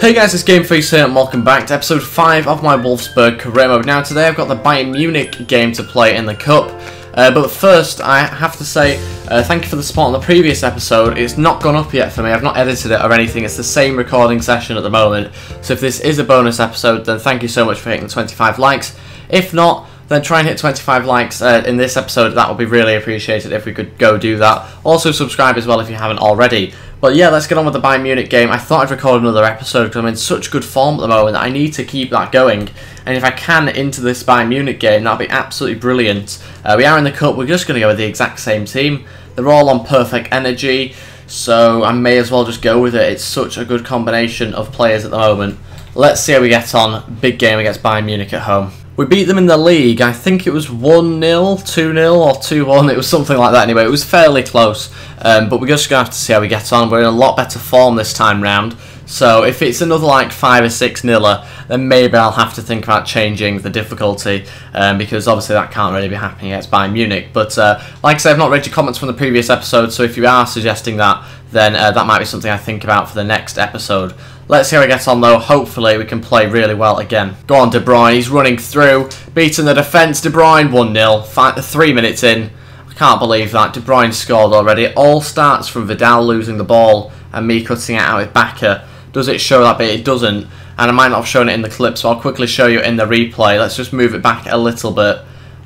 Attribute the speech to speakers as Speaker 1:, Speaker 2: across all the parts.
Speaker 1: Hey guys, it's GameFace here and welcome back to episode 5 of my Wolfsburg career mode. Now today I've got the Bayern Munich game to play in the Cup, but first I have to say thank you for the support on the previous episode. It's not gone up yet for me, I've not edited it or anything, it's the same recording session at the moment, so if this is a bonus episode then thank you so much for hitting 25 likes. If not, then try and hit 25 likes in this episode, that would be really appreciated if we could go do that. Also subscribe as well if you haven't already. But yeah, let's get on with the Bayern Munich game. I thought I'd record another episode because I'm in such good form at the moment that I need to keep that going. And if I can into this Bayern Munich game, that'd be absolutely brilliant. We are in the Cup, we're just going to go with the exact same team. They're all on perfect energy, so I may as well just go with it. It's such a good combination of players at the moment. Let's see how we get on. Big game against Bayern Munich at home. We beat them in the league, I think it was 1-0, 2-0 or 2-1, it was something like that anyway, it was fairly close, but we're just going to have to see how we get on. We're in a lot better form this time round, so if it's another like 5 or 6-0, then maybe I'll have to think about changing the difficulty, because obviously that can't really be happening against Bayern Munich. But like I said, I've not read your comments from the previous episode, so if you are suggesting that, then that might be something I think about for the next episode. Let's see how we get on though, hopefully we can play really well again. Go on De Bruyne, he's running through, beating the defence, De Bruyne 1-0, 3 minutes in. I can't believe that, De Bruyne scored already. It all starts from Vidal losing the ball and me cutting it out with Bakker. Does it show that bit? It doesn't, and I might not have shown it in the clip, so I'll quickly show you in the replay. Let's just move it back a little bit.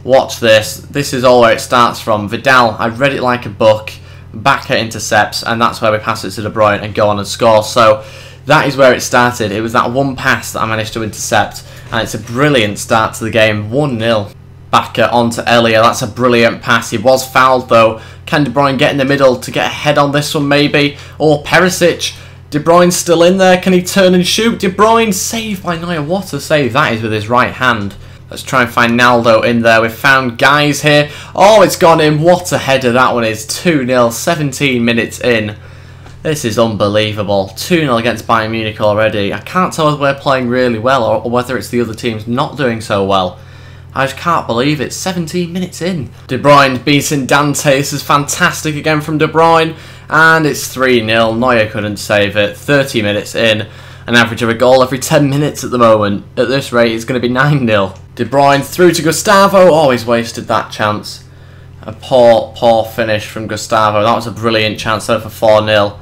Speaker 1: Watch this, this is all where it starts from. Vidal, I read it like a book, Bakker intercepts, and that's where we pass it to De Bruyne and go on and score. So that is where it started. It was that one pass that I managed to intercept, and it's a brilliant start to the game. 1-0. Bakker onto Elia. That's a brilliant pass. He was fouled though. Can De Bruyne get in the middle to get ahead on this one maybe? Or Perisic. De Bruyne's still in there. Can he turn and shoot? De Bruyne saved by Neuer. What a save that is with his right hand. Let's try and find Naldo in there. We've found guys here. Oh, it's gone in. What a header that one is. 2-0, 17 minutes in. This is unbelievable. 2-0 against Bayern Munich already. I can't tell whether we're playing really well or whether it's the other teams not doing so well. I just can't believe it. 17 minutes in. De Bruyne beating Dante. This is fantastic again from De Bruyne. And it's 3-0. Neuer couldn't save it. 30 minutes in. An average of a goal every 10 minutes at the moment. At this rate, it's going to be 9-0. De Bruyne through to Gustavo. Oh, he's wasted that chance. A poor finish from Gustavo. That was a brilliant chance though for 4-0.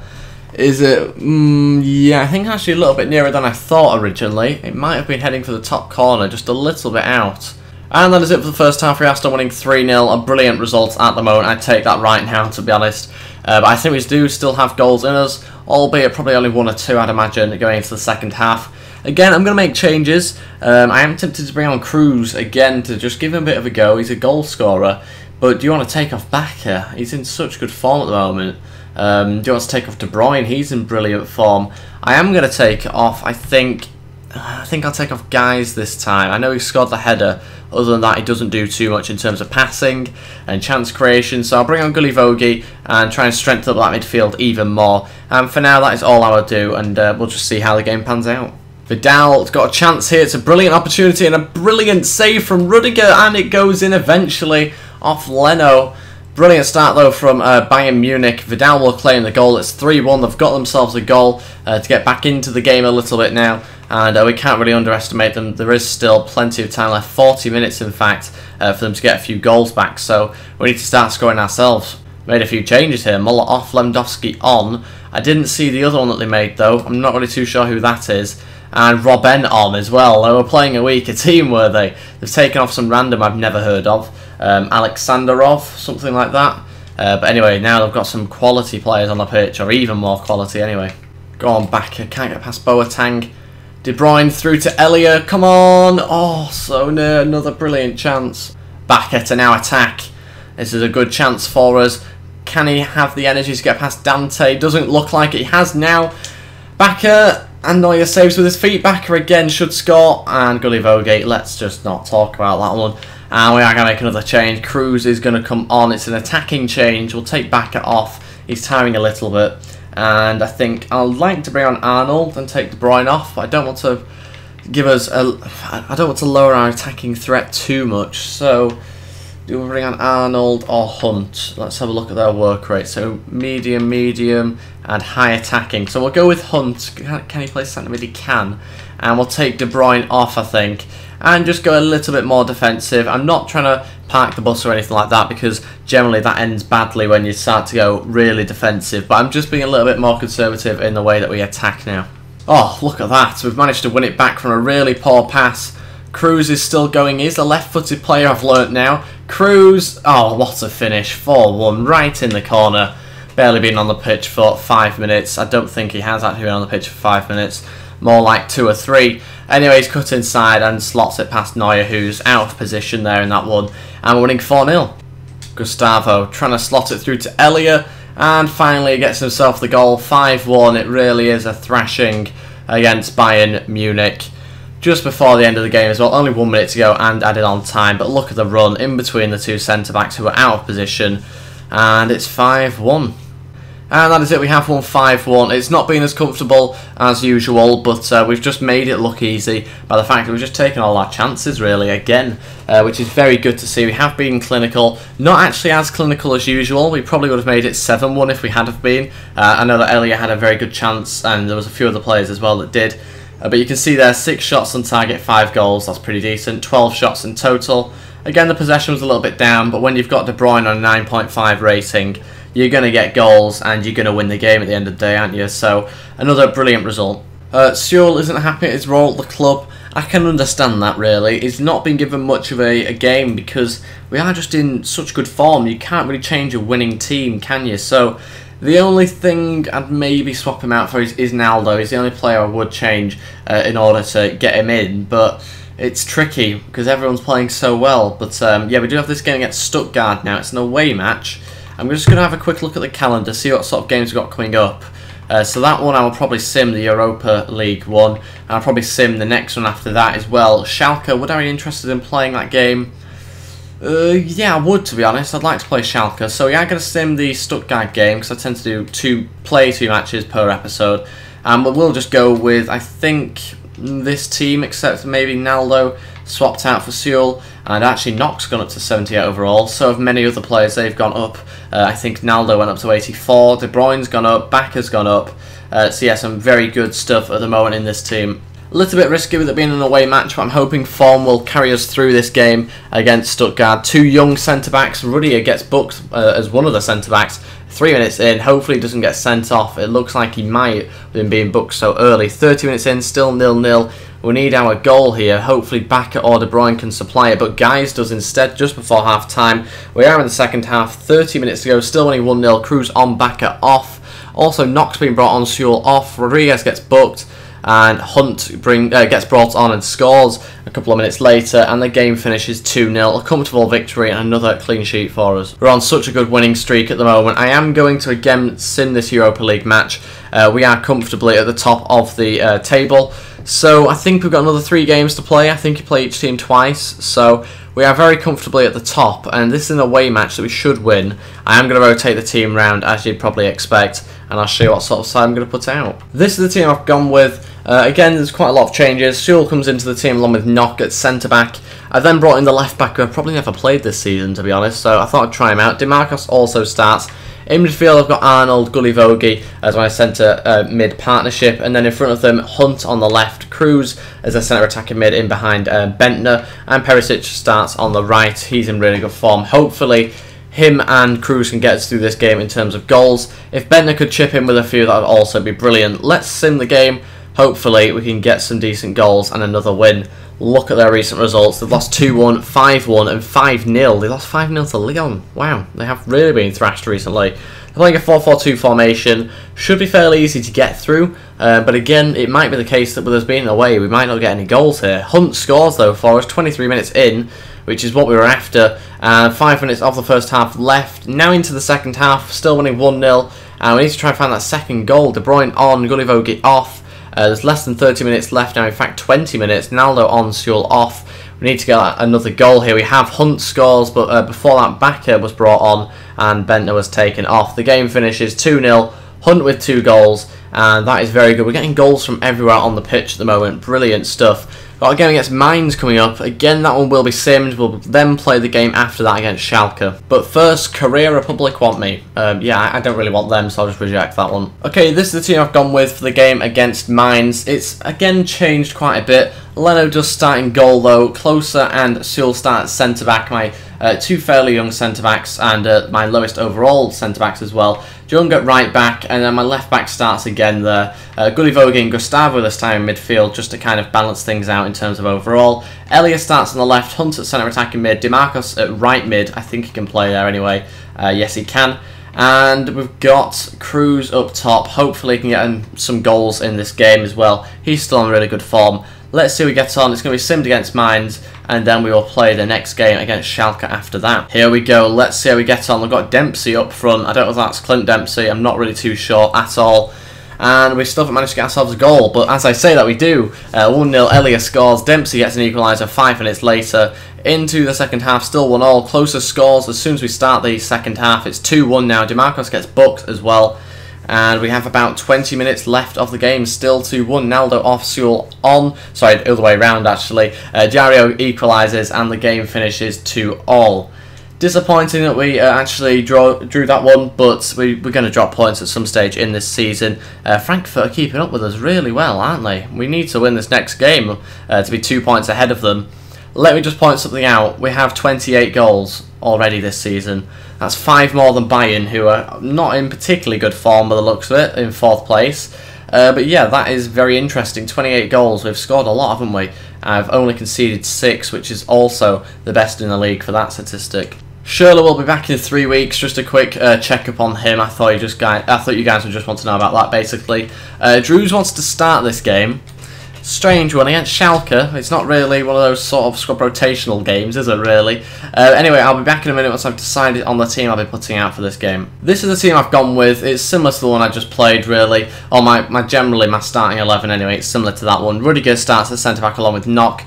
Speaker 1: Is it? Yeah, I think actually a little bit nearer than I thought originally. It might have been heading for the top corner, just a little bit out. And that is it for the first half. We are still winning 3-0. A brilliant result at the moment. I'd take that right now, to be honest. But I think we do still have goals in us, albeit probably only 1 or 2, I'd imagine, going into the second half. Again, I'm going to make changes. I am tempted to bring on Cruz again to just give him a bit of a go. He's a goal scorer. But do you want to take off Bakker? He's in such good form at the moment. Do you want to take off De Bruyne? He's in brilliant form. I am going to take off, I think I'll take off Guys this time. I know he scored the header. Other than that, he doesn't do too much in terms of passing and chance creation. So I'll bring on Vogie and try and strengthen up that midfield even more. And for now, that is all I will do, and we'll just see how the game pans out. Vidal's got a chance here. It's a brilliant opportunity and a brilliant save from Rudiger, and it goes in eventually off Leno. Brilliant start though from Bayern Munich. Vidal will claim the goal. It's 3-1. They've got themselves a goal to get back into the game a little bit now, and we can't really underestimate them. There is still plenty of time left, 40 minutes in fact, for them to get a few goals back, so we need to start scoring ourselves. Made a few changes here. Muller off, Lewandowski on. I didn't see the other one that they made though. I'm not really too sure who that is. And Robben on as well. They were playing a weaker team, were they? They've taken off some random I've never heard of. Alexanderov, something like that. But anyway, now they've got some quality players on the pitch, or even more quality anyway. Go on, Bakker, can't get past Boateng. De Bruyne through to Elia, come on! Oh, so near, another brilliant chance. Bakker to now attack. This is a good chance for us. Can he have the energy to get past Dante? Doesn't look like it. He has now. Bakker, and Neuer saves with his feet. Bakker again should score, and Vogie, let's just not talk about that one. And we are going to make another change. Cruz is going to come on. It's an attacking change. We'll take Bakker off. He's tiring a little bit. And I think I'd like to bring on Arnold and take De Bruyne off. But I don't want to give us I don't want to lower our attacking threat too much. So Do we bring on Arnold or Hunt? Let's have a look at their work rate. So medium, medium, and high attacking. So we'll go with Hunt. Can he play centre mid? He can. And we'll take De Bruyne off, I think. And just go a little bit more defensive. I'm not trying to park the bus or anything like that, because generally that ends badly when you start to go really defensive. But I'm just being a little bit more conservative in the way that we attack now. Oh, look at that. We've managed to win it back from a really poor pass. Cruz is still going. He's a left-footed player, I've learnt now. Cruz, oh, what a finish. 4-1, right in the corner. Barely been on the pitch for 5 minutes. I don't think he has actually been on the pitch for 5 minutes. More like 2 or 3. Anyway, he's cut inside and slots it past Neuer, who's out of position there in that one. And we're winning 4-0. Gustavo trying to slot it through to Elia. And finally gets himself the goal. 5-1. It really is a thrashing against Bayern Munich. Just before the end of the game as well. Only 1 minute to go and added on time. But look at the run in between the two centre-backs who are out of position. And it's 5-1. And that is it, we have won 5-1. It's not been as comfortable as usual, but we've just made it look easy by the fact that we've just taken all our chances, really, again, which is very good to see. We have been clinical, not actually as clinical as usual. We probably would have made it 7-1 if we had have been. I know that Elia had a very good chance, and there was a few other players as well that did. But you can see there, 6 shots on target, 5 goals, that's pretty decent. 12 shots in total. Again, the possession was a little bit down, but when you've got De Bruyne on a 9.5 rating, you're going to get goals and you're going to win the game at the end of the day, aren't you? So, another brilliant result. Sewell isn't happy at his role at the club. I can understand that, really. He's not been given much of a game because we are just in such good form. You can't really change a winning team, can you? So, the only thing I'd maybe swap him out for is Naldo. He's the only player I would change in order to get him in, but it's tricky because everyone's playing so well. But yeah, we do have this game against Stuttgart now. It's an away match. I'm just going to have a quick look at the calendar, see what sort of games we've got coming up. So that one I will probably sim the Europa League one, and I'll probably sim the next one after that as well. Schalke, would I be interested in playing that game? Yeah, I would, to be honest. I'd like to play Schalke. So yeah, I'm going to sim the Stuttgart game, because I tend to do play two matches per episode. But we'll just go with, I think, this team, except maybe Naldo swapped out for Sewell, and actually Knox gone up to 78 overall. So have many other players, they've gone up. I think Naldo went up to 84, De Bruyne's gone up, Backer's gone up. So yeah, some very good stuff at the moment in this team. A little bit risky with it being an away match, but I'm hoping form will carry us through this game against Stuttgart. 2 young centre-backs. Rudiger gets booked as one of the centre-backs. 3 minutes in, hopefully he doesn't get sent off. It looks like he might with him being booked so early. 30 minutes in, still 0-0. We need our goal here. Hopefully Bakker or De Bruyne can supply it, but Guys does instead just before half-time. We are in the second half, 30 minutes to go, still winning 1-0. Cruz on, Bakker off. Also, Knox being brought on, Sewell off. Rodriguez gets booked, and Hunt gets brought on and scores a couple of minutes later, and the game finishes 2-0. A comfortable victory and another clean sheet for us. We're on such a good winning streak at the moment. I am going to again sim this Europa League match. We are comfortably at the top of the table, so I think we've got another 3 games to play. I think you play each team twice, so we are very comfortably at the top, and this is an away match that we should win. I am going to rotate the team round, as you'd probably expect, and I'll show you what sort of side I'm going to put out. This is the team I've gone with. Again, there's quite a lot of changes. Sewell comes into the team along with Knock at centre-back. I then brought in the left-back, who I've probably never played this season, to be honest, so I thought I'd try him out. DeMarcos also starts. In midfield, I've got Arnold, Gullivogi as my centre-mid partnership, and then in front of them, Hunt on the left, Cruz as a centre-attacking mid in behind Bentner, and Perisic starts on the right. He's in really good form. Hopefully, him and Cruz can get us through this game in terms of goals. If Bentner could chip in with a few, that would also be brilliant. Let's sim the game. Hopefully, we can get some decent goals and another win. Look at their recent results. They've lost 2-1, 5-1 and 5-0. They lost 5-0 to Lyon. Wow, they have really been thrashed recently. They're playing a 4-4-2 formation. Should be fairly easy to get through. But again, it might be the case that with us being away, we might not get any goals here. Hunt scores, though, for us 23 minutes in, which is what we were after. 5 minutes of the first half left. Now into the second half, still winning 1-0. We need to try and find that second goal. De Bruyne on, Gullivogi off. There's less than 30 minutes left now, in fact 20 minutes. Naldo on, Sewell off. We need to get another goal here. We have Hunt scores, but before that, Bakker was brought on and Bentner was taken off. The game finishes 2-0. Hunt with 2 goals, and that is very good. We're getting goals from everywhere on the pitch at the moment. Brilliant stuff. Got a game against Mainz coming up. Again, that one will be simmed. We'll then play the game after that against Schalke. But first, Korea Republic want me. Yeah, I don't really want them, so I'll just reject that one. Okay, this is the team I've gone with for the game against Mainz. It's, again, changed quite a bit. Leno does start in goal, though. Closer and Sewell start at centre-back. My two fairly young centre-backs and my lowest overall centre-backs as well. Jung at right-back, and then my left-back starts again there. Gullivogi and Gustavo this time in midfield, just to kind of balance things out in terms of overall. Elias starts on the left, Hunt at centre attacking mid, DeMarcos at right mid. I think he can play there anyway. Yes, he can. And we've got Cruz up top. Hopefully he can get him some goals in this game as well. He's still on really good form. Let's see how we get on. It's going to be simmed against Mainz, and then we will play the next game against Schalke after that. Here we go. Let's see how we get on. We've got Dempsey up front. I don't know if that's Clint Dempsey. I'm not really too sure at all. And we still haven't managed to get ourselves a goal, but as I say that we do. 1-0, Elias scores. Dempsey gets an equaliser 5 minutes later. Into the second half, still 1-1. Closer scores as soon as we start the second half. It's 2-1 now. DeMarcos gets booked as well. And we have about 20 minutes left of the game, still 2-1. Naldo off, Sewell on. Sorry, the other way around actually. Diario equalises and the game finishes 2-2. Disappointing that we actually drew that one, but we're going to drop points at some stage in this season. Frankfurt are keeping up with us really well, aren't they? We need to win this next game to be 2 points ahead of them. Let me just point something out. We have 28 goals already this season. That's 5 more than Bayern, who are not in particularly good form by the looks of it, in 4th place. But yeah, that is very interesting. 28 goals. We've scored a lot, haven't we? I've only conceded 6, which is also the best in the league for that statistic. Schürrle will be back in 3 weeks. Just a quick check-up on him. I thought you guys would just want to know about that, basically. Drews wants to start this game. Strange one against Schalke. It's not really one of those sort of squad rotational games, is it really? Anyway, I'll be back in a minute once I've decided on the team I'll be putting out for this game. This is the team I've gone with. It's similar to the one I just played, really. Or generally my starting 11 anyway. It's similar to that one. Rudiger starts at centre-back along with Knock.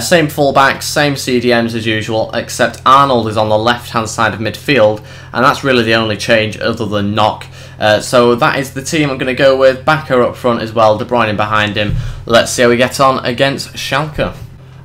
Speaker 1: Same full-backs, same CDMs as usual, except Arnold is on the left-hand side of midfield, and that's really the only change other than Knock. So that is the team I'm going to go with. Bakker up front as well, De Bruyne behind him. Let's see how we get on against Schalke.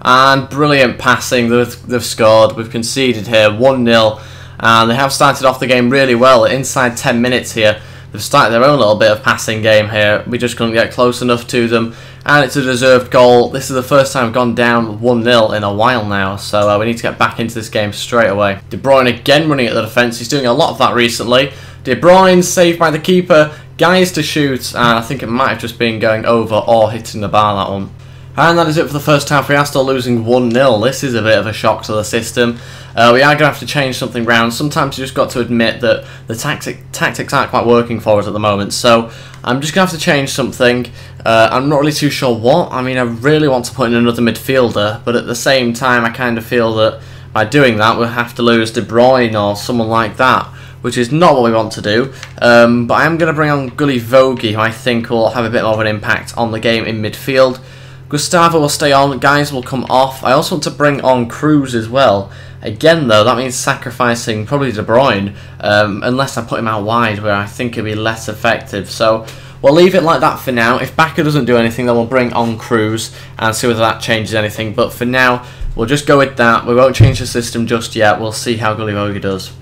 Speaker 1: And brilliant passing, they've scored. We've conceded here, 1-0. And they have started off the game really well. Inside 10 minutes here, they've started their own little bit of passing game here. We just couldn't get close enough to them. And it's a deserved goal. This is the first time we've gone down 1-0 in a while now. So we need to get back into this game straight away. De Bruyne again running at the defence. He's doing a lot of that recently. De Bruyne saved by the keeper. Guys to shoot. And I think it might have just been going over or hitting the bar, that one. And that is it for the first half. We are still losing 1-0. This is a bit of a shock to the system. We are going to have to change something round. Sometimes you just got to admit that the tactics aren't quite working for us at the moment. So I'm just going to have to change something. I'm not really too sure what. I mean, I really want to put in another midfielder. But at the same time, I kind of feel that by doing that, we'll have to lose De Bruyne or someone like that, which is not what we want to do. But I am going to bring on Gullivogi, who I think will have a bit more of an impact on the game in midfield. Gustavo will stay on, guys will come off. I also want to bring on Cruz as well. Again though, that means sacrificing probably De Bruyne, unless I put him out wide where I think it'll be less effective. So we'll leave it like that for now. If Bakker doesn't do anything, then we'll bring on Cruz and see whether that changes anything. But for now, we'll just go with that. We won't change the system just yet. We'll see how Gullivogi does.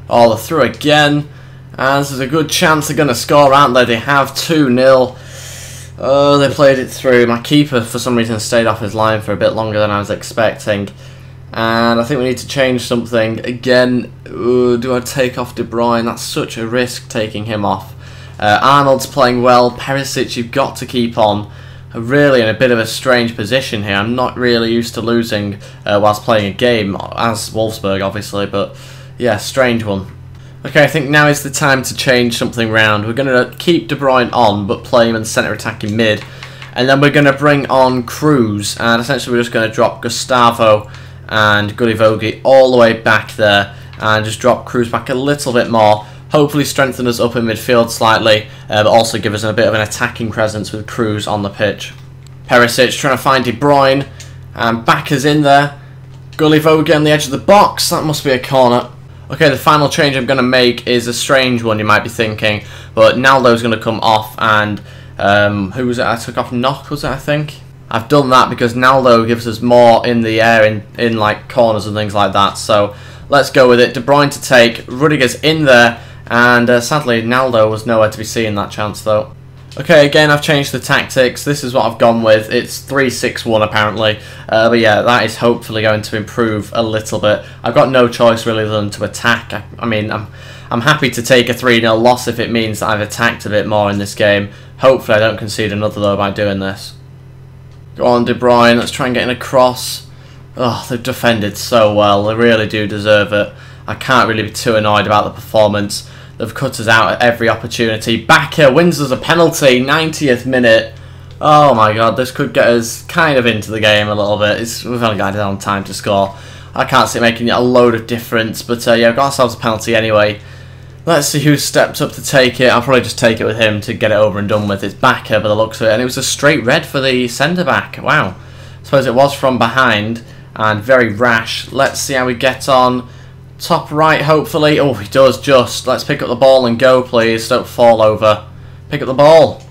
Speaker 1: Oh, they're through again. And there's a good chance they're going to score, aren't they? They have 2-0. Oh, they played it through. My keeper, for some reason, stayed off his line for a bit longer than I was expecting. And I think we need to change something. Again, do I take off De Bruyne? That's such a risk, taking him off. Arnold's playing well. Perisic, you've got to keep on. Really in a bit of a strange position here. I'm not really used to losing whilst playing a game, as Wolfsburg, obviously. But, yeah, strange one. Okay, I think now is the time to change something round. We're going to keep De Bruyne on, but play him in centre attacking mid. And then we're going to bring on Cruz. And essentially we're just going to drop Gustavo and Gullivogi all the way back there. And just drop Cruz back a little bit more. Hopefully strengthen us up in midfield slightly. But also give us a bit of an attacking presence with Cruz on the pitch. Perisic trying to find De Bruyne. And Bakker's in there. Gullivogi on the edge of the box. That must be a corner. Okay, the final change I'm going to make is a strange one, you might be thinking, but Naldo's going to come off and Who was it I took off? Knock, was it, I think? I've done that because Naldo gives us more in the air in like corners and things like that. So let's go with it. De Bruyne to take. Rudiger's in there. And sadly, Naldo was nowhere to be seen that chance though. Okay, again, I've changed the tactics. This is what I've gone with. It's 3-6-1 apparently. But yeah, that is hopefully going to improve a little bit. I've got no choice really other than to attack. I mean, I'm happy to take a 3-0 loss if it means that I've attacked a bit more in this game. Hopefully I don't concede another though by doing this. Go on, De Bruyne. Let's try and get in a cross. Oh, they've defended so well. They really do deserve it. I can't really be too annoyed about the performance. They've cut us out at every opportunity. Bakker wins us a penalty, 90th minute. Oh my god, this could get us kind of into the game a little bit. We've only got on time to score. I can't see it making a load of difference, but yeah, we've got ourselves a penalty anyway. Let's see who stepped up to take it. I'll probably just take it with him to get it over and done with. It's Bakker by the looks of it, and it was a straight red for the centre-back. Wow. I suppose it was from behind, and very rash. Let's see how we get on. Top right, hopefully. Oh, he does just. Let's pick up the ball and go, please. Don't fall over. Pick up the ball.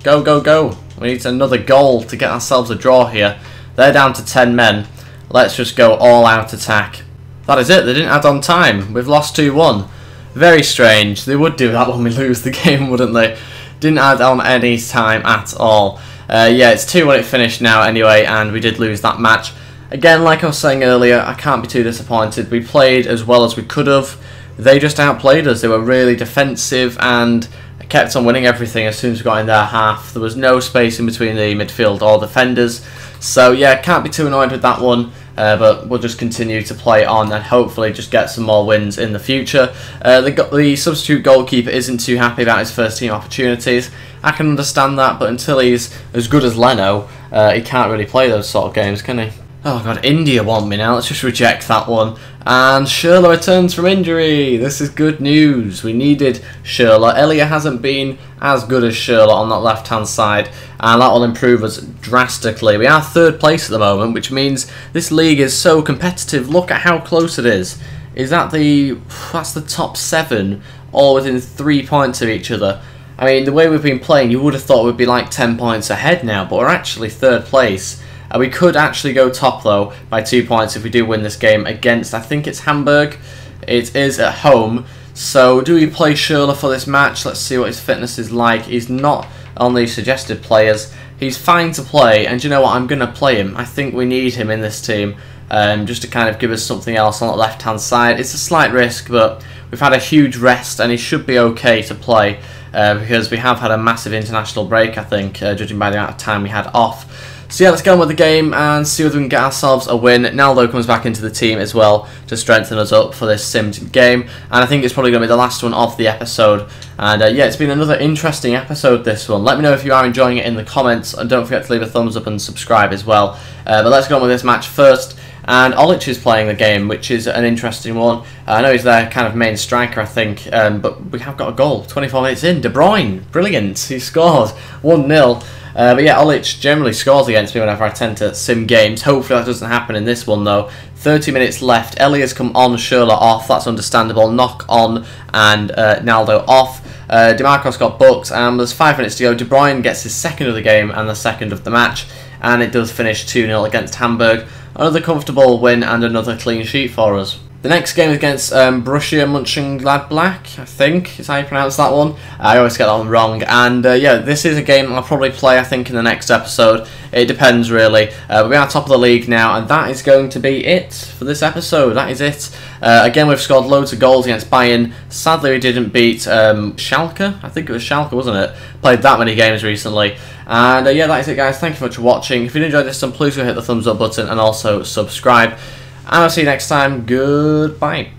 Speaker 1: Go, go, go. We need another goal to get ourselves a draw here. They're down to 10 men. Let's just go all-out attack. That is it. They didn't add on time. We've lost 2-1. Very strange. They would do that when we lose the game, wouldn't they? Didn't add on any time at all. Yeah, it's 2-1 it finished now anyway, and we did lose that match. Again, like I was saying earlier, I can't be too disappointed. We played as well as we could have. They just outplayed us. They were really defensive and kept on winning everything as soon as we got in their half. There was no space in between the midfield or defenders. So yeah, can't be too annoyed with that one. But we'll just continue to play on and hopefully just get some more wins in the future. The substitute goalkeeper isn't too happy about his first team opportunities. I can understand that, but until he's as good as Leno, he can't really play those sort of games, can he? Oh god, India want me now. Let's just reject that one. And Schürrle returns from injury. This is good news. We needed Schürrle. Elliot hasn't been as good as Schürrle on that left-hand side, and that will improve us drastically. We are third place at the moment, which means this league is so competitive. Look at how close it is. That's the top 7, all within 3 points of each other. I mean, the way we've been playing, you would have thought we'd be like 10 points ahead now, but we're actually third place. We could actually go top though by 2 points if we do win this game against, I think it's Hamburg. It is at home. So do we play Schürrle for this match? Let's see what his fitness is like. He's not on the suggested players. He's fine to play, and you know what? I'm going to play him. I think we need him in this team just to kind of give us something else on the left-hand side. It's a slight risk, but we've had a huge rest, and he should be okay to play because we have had a massive international break, I think, judging by the amount of time we had off. So yeah, let's get on with the game and see whether we can get ourselves a win. Naldo comes back into the team as well to strengthen us up for this simmed game. And I think it's probably going to be the last one of the episode. And yeah, it's been another interesting episode, this one. Let me know if you are enjoying it in the comments. And don't forget to leave a thumbs up and subscribe as well. But let's go on with this match first. And Olic is playing the game, which is an interesting one. I know he's their kind of main striker, I think. But we have got a goal. 24 minutes in. De Bruyne. Brilliant. He scored. 1-0. But yeah, Olic generally scores against me whenever I tend to sim games. Hopefully that doesn't happen in this one though. 30 minutes left. Elias come on, Schürrle off. That's understandable. Knock on and Naldo off. DeMarcos got booked and there's 5 minutes to go. De Bruyne gets his second of the game and the second of the match. And it does finish 2-0 against Hamburg. Another comfortable win and another clean sheet for us. The next game is against Borussia Mönchengladbach, I think is how you pronounce that one. I always get that one wrong. And yeah, this is a game I'll probably play, I think, in the next episode. It depends, really. We are top of the league now, and that is going to be it for this episode. That is it. Again, we've scored loads of goals against Bayern. Sadly, we didn't beat Schalke. I think it was Schalke, wasn't it? Played that many games recently. And yeah, that is it, guys. Thank you very much for watching. If you did enjoy this, then please go hit the thumbs up button and also subscribe. And I'll see you next time. Goodbye.